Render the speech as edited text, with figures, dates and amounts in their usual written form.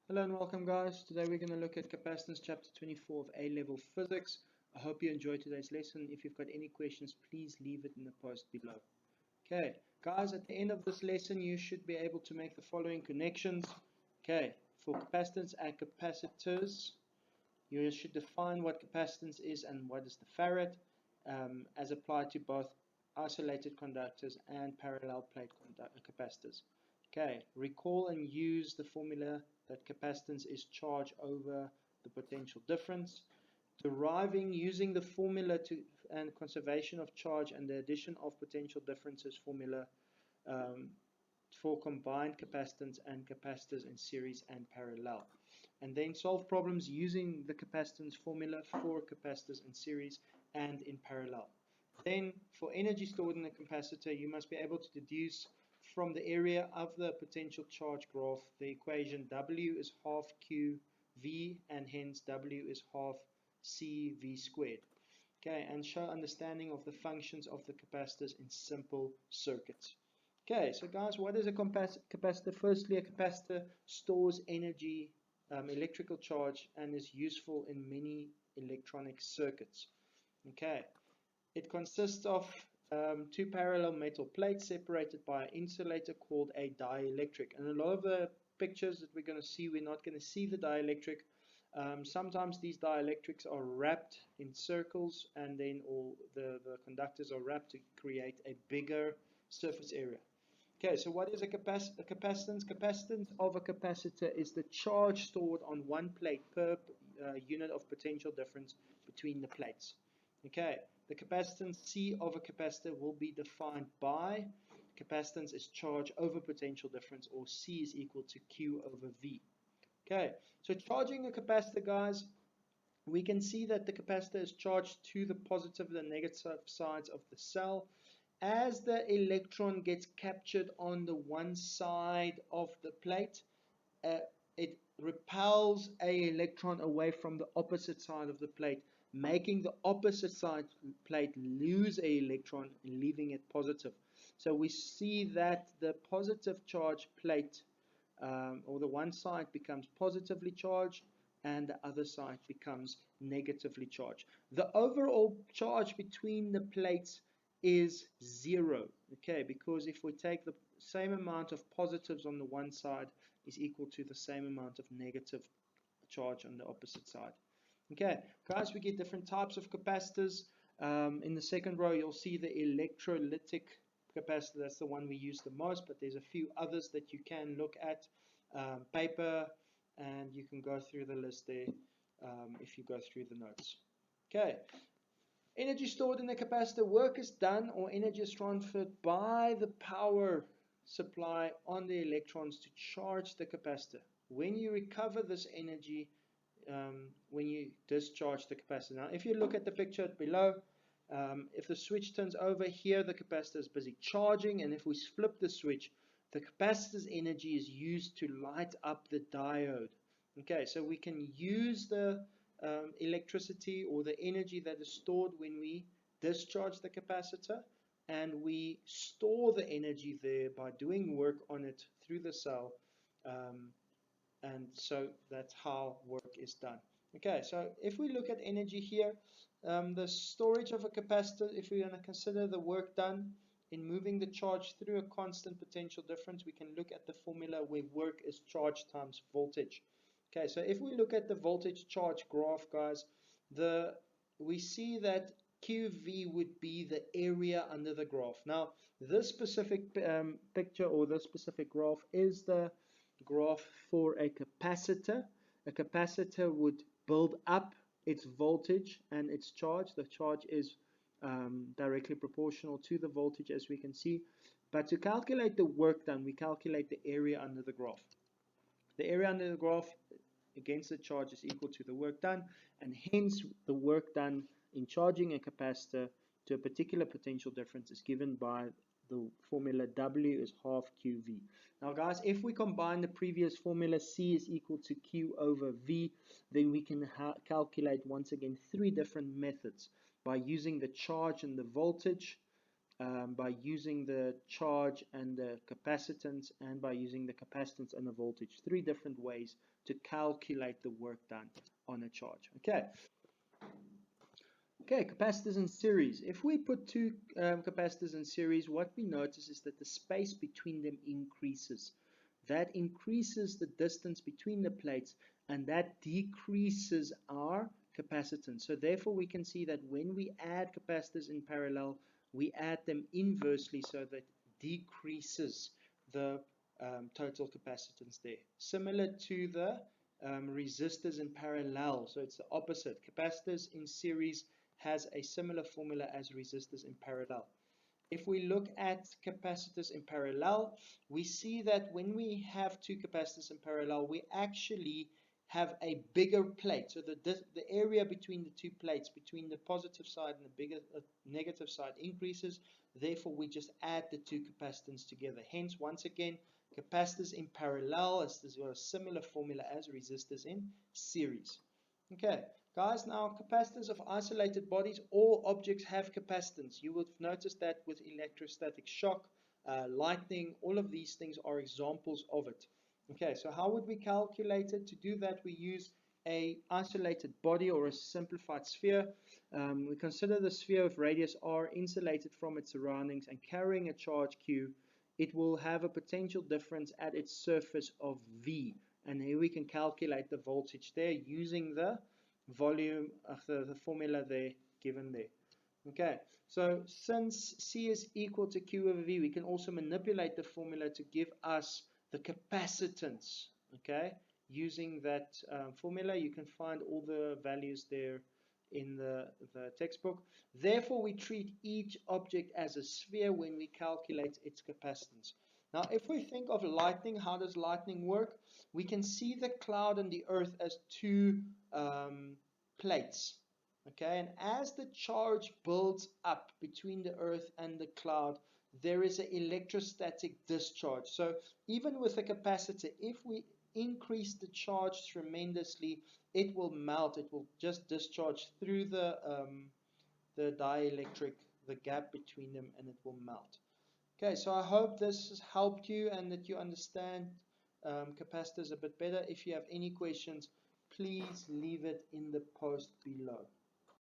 Hello and welcome guys. Today we're going to look at Capacitance chapter 24 of A-level physics. I hope you enjoyed today's lesson. If you've got any questions, please leave it in the post below. Okay, guys, at the end of this lesson you should be able to make the following connections. Okay, for capacitance and capacitors, you should define what capacitance is and what is the farad, as applied to both isolated conductors and parallel plate capacitors. Okay, recall and use the formula that capacitance is charge over the potential difference. Deriving using the formula and conservation of charge and the addition of potential differences formula for combined capacitance and capacitors in series and parallel. And then solve problems using the capacitance formula for capacitors in series and in parallel. Then for energy stored in a capacitor, you must be able to deduce from the area of the potential charge graph the equation W is half QV and hence W is half CV squared. Okay, and show understanding of the functions of the capacitors in simple circuits. Okay, so guys, what is a capacitor? Firstly, a capacitor stores energy, electrical charge, and is useful in many electronic circuits. Okay, it consists of two parallel metal plates separated by an insulator called a dielectric. And a lot of the pictures that we're going to see, we're not going to see the dielectric. Sometimes these dielectrics are wrapped in circles, and then all the conductors are wrapped to create a bigger surface area. Okay, so what is a capacitance? Capacitance of a capacitor is the charge stored on one plate per unit of potential difference between the plates. Okay, the capacitance C of a capacitor will be defined by capacitance is charge over potential difference, or C is equal to Q over V. Okay, so charging a capacitor, guys, we can see that the capacitor is charged to the positive and the negative sides of the cell. As the electron gets captured on the one side of the plate, it repels an electron away from the opposite side of the plate, making the opposite side plate lose an electron and leaving it positive. So we see that the positive charge plate, or the one side, becomes positively charged and the other side becomes negatively charged. The overall charge between the plates is 0, okay, because if we take the same amount of positives on the one side is equal to the same amount of negative charge on the opposite side. Okay, guys, we get different types of capacitors. In the second row, you'll see the electrolytic capacitor. That's the one we use the most, but there's a few others that you can look at. Paper, and you can go through the list there if you go through the notes. Okay. Energy stored in the capacitor, work is done or energy is transferred by the power supply on the electrons to charge the capacitor. When you recover this energy, when you discharge the capacitor. Now, if you look at the picture below, if the switch turns over here, the capacitor is busy charging, and if we flip the switch, the capacitor's energy is used to light up the diode. Okay, so we can use the electricity or the energy that is stored when we discharge the capacitor, and we store the energy there by doing work on it through the cell, and so that's how work is done. Okay, so if we look at energy here, the storage of a capacitor, if we're going to consider the work done in moving the charge through a constant potential difference, we can look at the formula where work is charge times voltage. Okay, so if we look at the voltage charge graph, guys, we see that QV would be the area under the graph. Now, this specific picture or this specific graph is the graph for a capacitor. A capacitor would build up its voltage and its charge. The charge is directly proportional to the voltage, as we can see. But to calculate the work done, we calculate the area under the graph. The area under the graph against the charge is equal to the work done, and hence the work done in charging a capacitor to a particular potential difference is given by the formula W is half QV. Now guys, if we combine the previous formula, C is equal to Q over V, then we can calculate once again three different methods by using the charge and the voltage, by using the charge and the capacitance, and by using the capacitance and the voltage. 3 different ways to calculate the work done on a charge. Okay, capacitors in series. If we put 2 capacitors in series, what we notice is that the space between them increases. That increases the distance between the plates, and that decreases our capacitance. So therefore we can see that when we add capacitors in parallel, we add them inversely, so that decreases the total capacitance there. Similar to the resistors in parallel, so it's the opposite. Capacitors in series has a similar formula as resistors in parallel. If we look at capacitors in parallel, we see that when we have 2 capacitors in parallel, we actually have a bigger plate. So the area between the 2 plates, between the positive side and the bigger negative side, increases. Therefore, we just add the 2 capacitors together. Hence, once again, capacitors in parallel is a similar formula as resistors in series. Okay, guys, now capacitors of isolated bodies, all objects have capacitance. You would have noticed that with electrostatic shock, lightning, all of these things are examples of it. Okay, so how would we calculate it? To do that, we use a isolated body or a simplified sphere. We consider the sphere of radius r insulated from its surroundings and carrying a charge q. It will have a potential difference at its surface of V. And here we can calculate the voltage there using the volume of the formula there given there. Okay, so since C is equal to Q over V, we can also manipulate the formula to give us the capacitance. Okay, using that formula, you can find all the values there in the textbook. Therefore, we treat each object as a sphere when we calculate its capacitance. Now, if we think of lightning, how does lightning work? We can see the cloud and the earth as 2 plates. Okay, and as the charge builds up between the earth and the cloud, there is an electrostatic discharge. So even with a capacitor, if we increase the charge tremendously, it will melt. It will just discharge through the dielectric, the gap between them, and it will melt. Okay, so I hope this has helped you and that you understand capacitors a bit better. If you have any questions, please leave it in the post below.